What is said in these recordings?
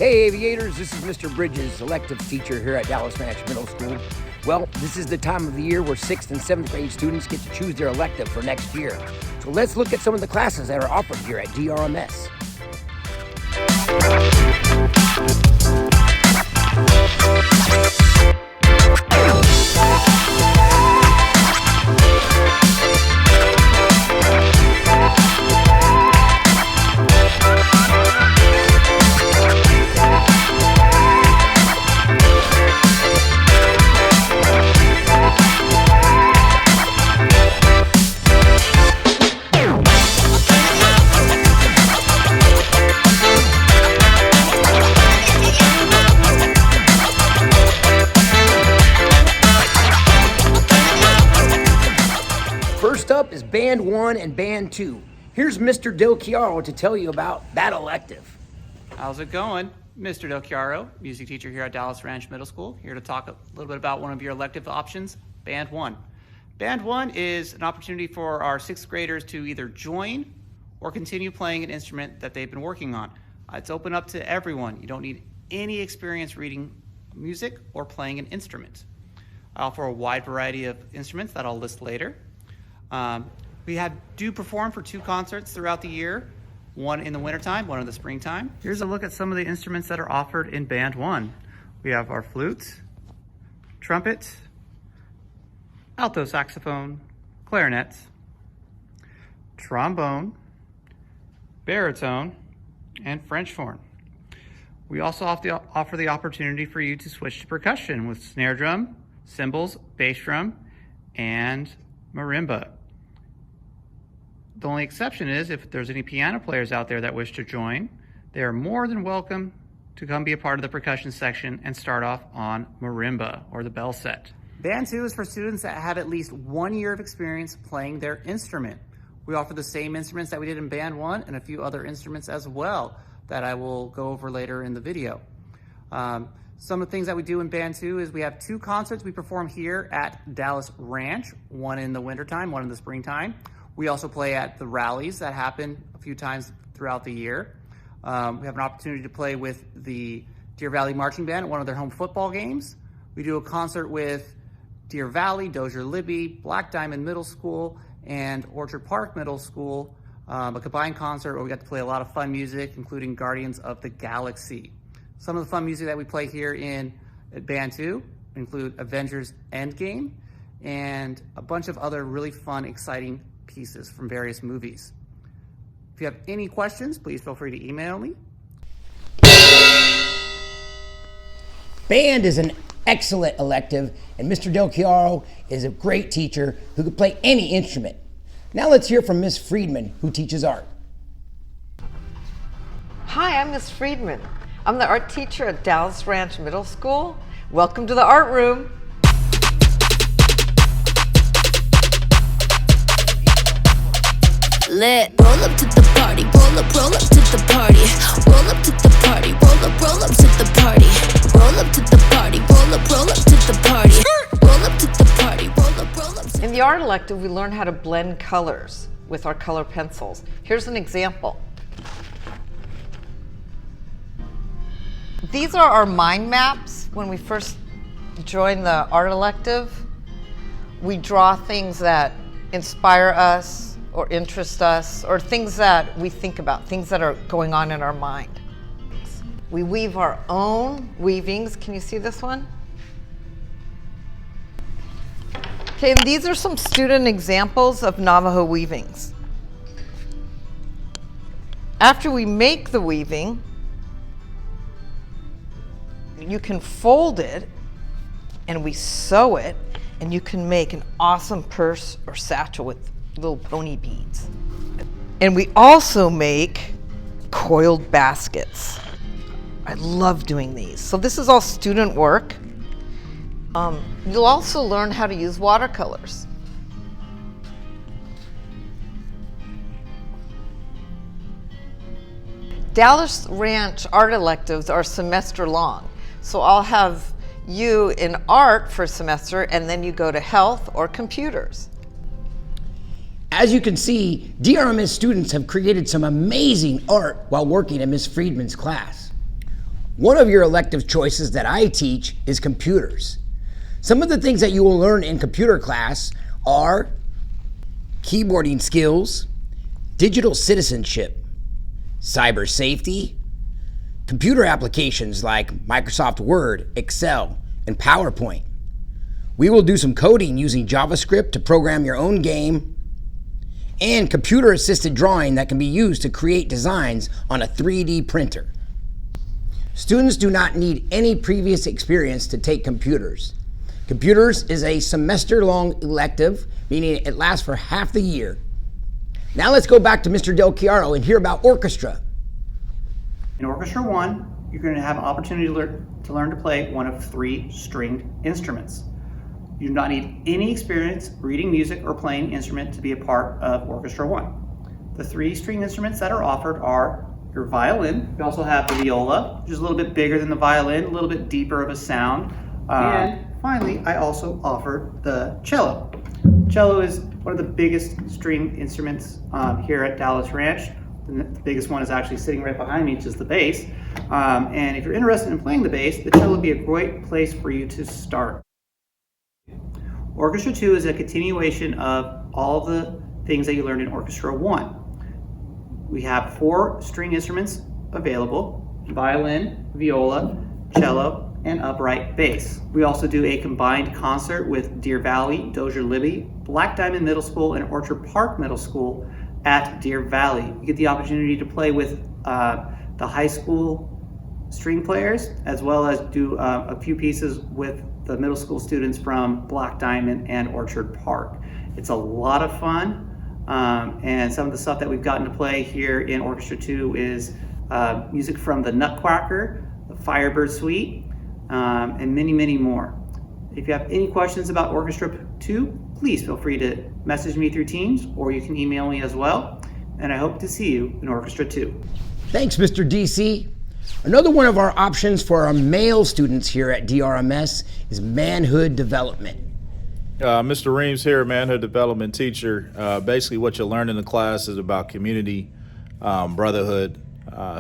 Hey aviators, this is Mr. Bridges, elective teacher here at Dallas Ranch Middle School. Well, this is the time of the year where 6th and 7th grade students get to choose their elective for next year. So let's look at some of the classes that are offered here at DRMS. First up is Band 1 and Band 2. Here's Mr. Del Chiaro to tell you about that elective. How's it going? Mr. Del Chiaro, music teacher here at Dallas Ranch Middle School, here to talk a little bit about one of your elective options, Band 1. Band 1 is an opportunity for our 6th graders to either join or continue playing an instrument that they've been working on. It's open up to everyone. You don't need any experience reading music or playing an instrument. I offer a wide variety of instruments that I'll list later. We do perform for 2 concerts throughout the year, one in the wintertime, one in the springtime. Here's a look at some of the instruments that are offered in Band 1. We have our flute, trumpet, alto saxophone, clarinet, trombone, baritone, and French horn. We also offer the opportunity for you to switch to percussion with snare drum, cymbals, bass drum, and marimba. The only exception is if there's any piano players out there that wish to join, they are more than welcome to come be a part of the percussion section and start off on marimba or the bell set. Band 2 is for students that have at least 1 year of experience playing their instrument. We offer the same instruments that we did in Band 1 and a few other instruments as well that I will go over later in the video. Some of the things that we do in Band 2 is we have 2 concerts we perform here at Dallas Ranch, one in the wintertime, one in the springtime. We also play at the rallies that happen a few times throughout the year. We have an opportunity to play with the Deer Valley Marching Band at one of their home football games. We do a concert with Deer Valley, Dozier Libby, Black Diamond Middle School, and Orchard Park Middle School, a combined concert where we got to play a lot of fun music, including Guardians of the Galaxy. Some of the fun music that we play here in Band 2 include Avengers Endgame and a bunch of other really fun, exciting pieces from various movies. If you have any questions, please feel free to email me. Band is an excellent elective, and Mr. Del Chiaro is a great teacher who could play any instrument. Now let's hear from Miss Friedman, who teaches art. Hi, I'm Miss Friedman. I'm the art teacher at Dallas Ranch Middle School. Welcome to the art room. Roll up to the party, roll up to the party. Roll up to the party, roll up to the party. Roll up to the party, roll up to the party. Roll up to the party, roll up. In the art elective, we learn how to blend colors with our color pencils. Here's an example. These are our mind maps. When we first join the art elective, we draw things that inspire us, or interest us, or things that we think about, things that are going on in our mind. We weave our own weavings. Can you see this one? Okay, and these are some student examples of Navajo weavings. After we make the weaving, you can fold it and we sew it, and you can make an awesome purse or satchel with little pony beads. And we also make coiled baskets. I love doing these. So this is all student work. You'll also learn how to use watercolors. Dallas Ranch art electives are semester long. So I'll have you in art for a semester, and then you go to health or computers. As you can see, DRMS students have created some amazing art while working in Ms. Friedman's class. One of your elective choices that I teach is computers. Some of the things that you will learn in computer class are keyboarding skills, digital citizenship, cyber safety, computer applications like Microsoft Word, Excel, and PowerPoint. We will do some coding using JavaScript to program your own game, and computer-assisted drawing that can be used to create designs on a 3D printer. Students do not need any previous experience to take computers. Computers is a semester-long elective, meaning it lasts for half the year. Now let's go back to Mr. Del Chiaro and hear about orchestra. In Orchestra 1, you're going to have an opportunity to learn to play one of 3 stringed instruments. You do not need any experience reading music or playing an instrument to be a part of Orchestra 1. The 3 string instruments that are offered are your violin. You also have the viola, which is a little bit bigger than the violin, a little bit deeper of a sound. And finally, I also offered the cello. Cello is one of the biggest string instruments here at Dallas Ranch. The biggest one is actually sitting right behind me, which is the bass. And if you're interested in playing the bass, the cello would be a great place for you to start. Orchestra 2 is a continuation of all of the things that you learned in Orchestra 1. We have 4 string instruments available: violin, viola, cello, and upright bass. We also do a combined concert with Deer Valley, Dozier Libby, Black Diamond Middle School, and Orchard Park Middle School at Deer Valley. You get the opportunity to play with the high school string players, as well as do a few pieces with the middle school students from Black Diamond and Orchard Park. It's a lot of fun, and some of the stuff that we've gotten to play here in Orchestra 2 is music from the Nutcracker, the Firebird Suite, and many, many more. If you have any questions about Orchestra 2, please feel free to message me through Teams, or you can email me as well. And I hope to see you in Orchestra 2. Thanks, Mr. DC. Another one of our options for our male students here at DRMS is Manhood Development. Mr. Reams here, Manhood Development teacher. Basically what you'll learn in the class is about community, brotherhood,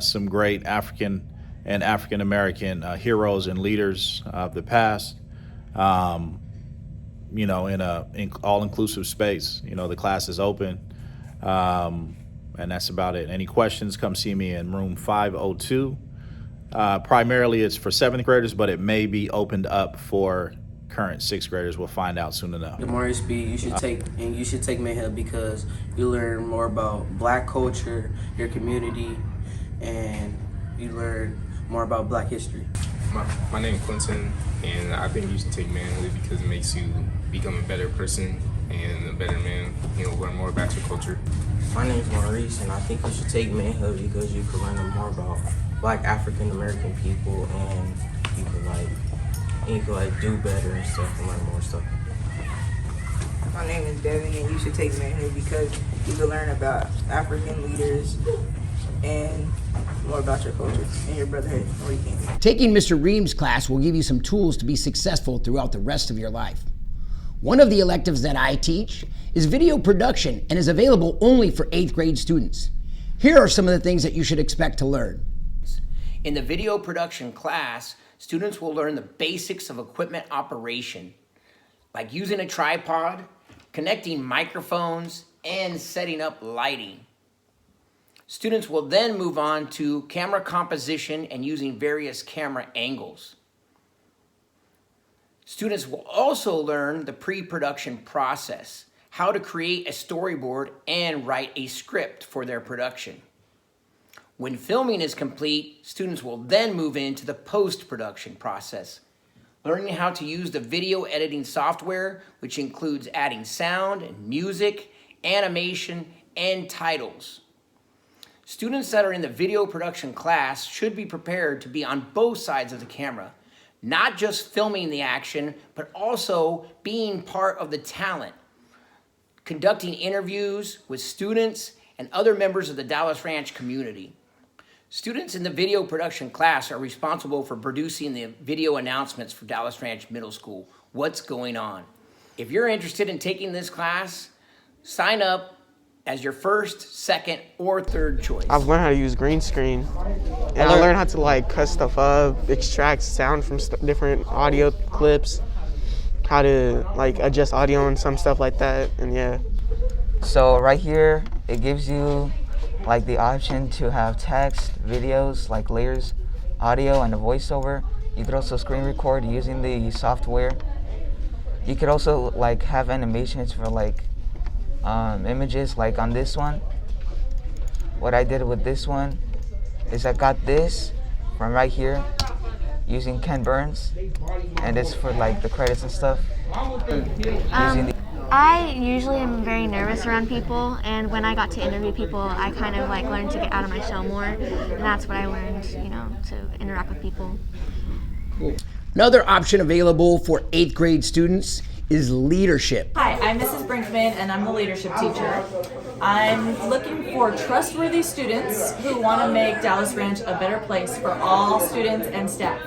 some great African and African American heroes and leaders of the past. In an all-inclusive space. The class is open, and that's about it. Any questions, come see me in room 502. Primarily it's for 7th graders, but it may be opened up for current 6th graders. We'll find out soon enough. The more you speak, you should take Manhood because you learn more about Black culture, your community, and you learn more about Black history. My name is Quentin, and I think you should take Manhood because it makes you become a better person and a better man. Learn more about your culture. My name is Maurice, and I think you should take Manhood because you can learn more about Black African American people, and you can do better and stuff and learn more stuff. My name is Devin, and you should take Manhood because you can learn about African leaders and more about your culture and your brotherhood. Or you can. Taking Mr. Reams' class will give you some tools to be successful throughout the rest of your life. One of the electives that I teach is video production and is available only for 8th grade students. Here are some of the things that you should expect to learn. In the video production class, students will learn the basics of equipment operation, like using a tripod, connecting microphones, and setting up lighting. Students will then move on to camera composition and using various camera angles. Students will also learn the pre-production process, how to create a storyboard and write a script for their production. When filming is complete, students will then move into the post-production process, learning how to use the video editing software, which includes adding sound and music, animation, and titles. Students that are in the video production class should be prepared to be on both sides of the camera, not just filming the action, but also being part of the talent, conducting interviews with students and other members of the Dallas Ranch community. Students in the video production class are responsible for producing the video announcements for Dallas Ranch Middle School, What's Going On. If you're interested in taking this class, sign up as your first, second, or third choice? I've learned how to use green screen, and I learned how to like cut stuff up, extract sound from different audio clips, how to like adjust audio and some stuff like that, and yeah. So right here, it gives you like the option to have text, videos, like layers, audio, and a voiceover. You could also screen record using the software. You could also like have animations for like images, like on this one. What I did with this one is I got this from right here using Ken Burns, and it's for like the credits and stuff. I usually am very nervous around people, and when I got to interview people, I kind of like learned to get out of my shell more, and that's what I learned, to interact with people. Another option available for 8th grade students is leadership. Hi, I'm Mrs. Brinkman, and I'm the leadership teacher. I'm looking for trustworthy students who want to make Dallas Ranch a better place for all students and staff.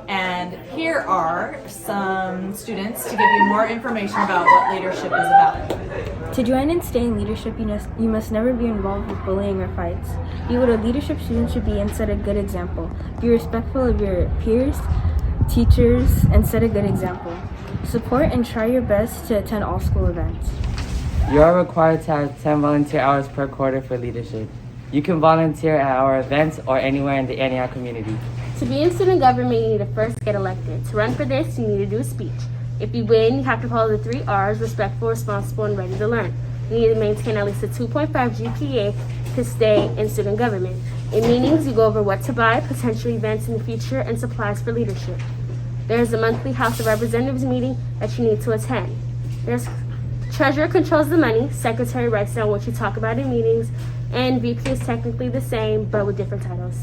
And here are some students to give you more information about what leadership is about. To join and stay in leadership, you must never be involved with bullying or fights. Be what a leadership student should be and set a good example. Be respectful of your peers, teachers, and set a good example. Support and try your best to attend all school events. You are required to have 10 volunteer hours per quarter for leadership. You can volunteer at our events or anywhere in the Antioch community. To be in student government, you need to first get elected. To run for this, you need to do a speech. If you win, you have to follow the 3 R's: respectful, responsible, and ready to learn. You need to maintain at least a 2.5 GPA to stay in student government. In meetings, you go over what to buy, potential events in the future, and supplies for leadership. There is a monthly House of Representatives meeting that you need to attend. Treasurer controls the money, secretary writes down what you talk about in meetings, and VP is technically the same, but with different titles.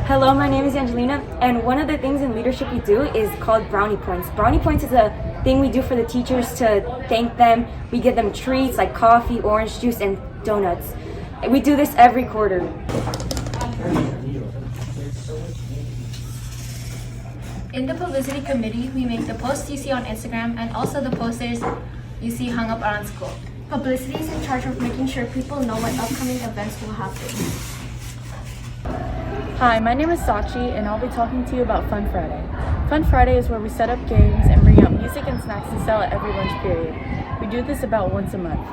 Hello, my name is Angelina, and one of the things in leadership we do is called brownie points. Brownie points is a thing we do for the teachers to thank them. We give them treats like coffee, orange juice, and donuts. We do this every quarter. In the publicity committee, we make the posts you see on Instagram and also the posters you see hung up around school. Publicity is in charge of making sure people know what upcoming events will happen. Hi, my name is Sachi, and I'll be talking to you about Fun Friday. Fun Friday is where we set up games and bring out music and snacks to sell at every lunch period. We do this about once a month.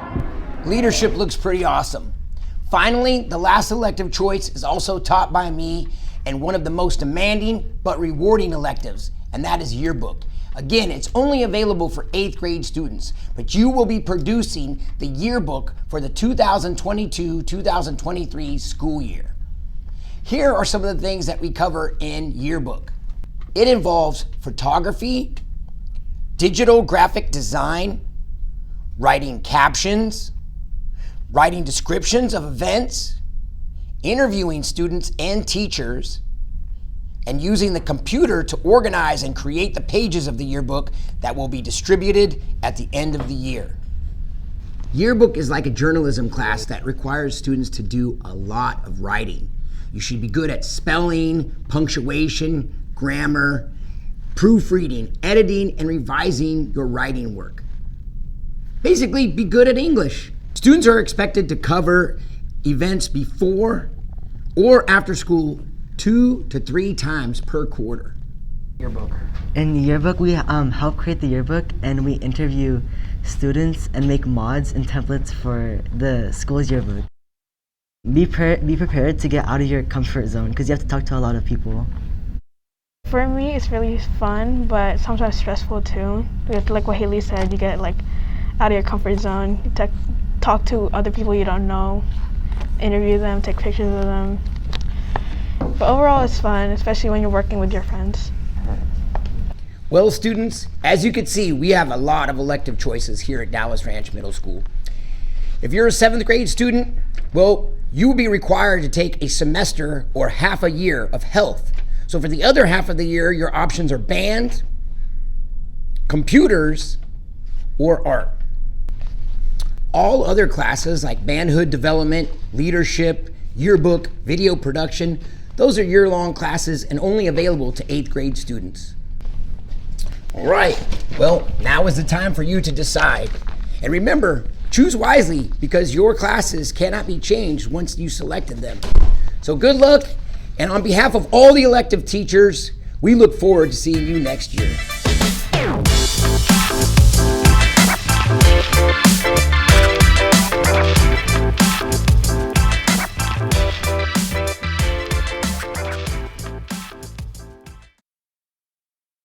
Leadership looks pretty awesome. Finally, the last elective choice is also taught by me and one of the most demanding but rewarding electives, and that is Yearbook. Again, it's only available for 8th grade students, but you will be producing the Yearbook for the 2022-2023 school year. Here are some of the things that we cover in Yearbook. It involves photography, digital graphic design, writing captions, writing descriptions of events, interviewing students and teachers, and using the computer to organize and create the pages of the yearbook that will be distributed at the end of the year. Yearbook is like a journalism class that requires students to do a lot of writing. You should be good at spelling, punctuation, grammar, proofreading, editing, and revising your writing work. Basically, be good at English. Students are expected to cover events before or after school 2 to 3 times per quarter. Yearbook. In Yearbook, we help create the yearbook, and we interview students and make mods and templates for the school's yearbook. Be prepared to get out of your comfort zone because you have to talk to a lot of people. For me, it's really fun, but sometimes stressful too. Like what Haley said, you get like out of your comfort zone. You talk to other people you don't know, interview them, take pictures of them. But overall, it's fun, especially when you're working with your friends. Well, students, as you can see, we have a lot of elective choices here at Dallas Ranch Middle School. If you're a 7th grade student, well, you will be required to take a semester or half a year of health. So for the other half of the year, your options are band, computers, or art. All other classes like Manhood Development, Leadership, Yearbook, Video Production, those are year-long classes and only available to 8th grade students. All right, well, now is the time for you to decide. And remember, Choose wisely because your classes cannot be changed once you selected them. So good luck, and on behalf of all the elective teachers, we look forward to seeing you next year.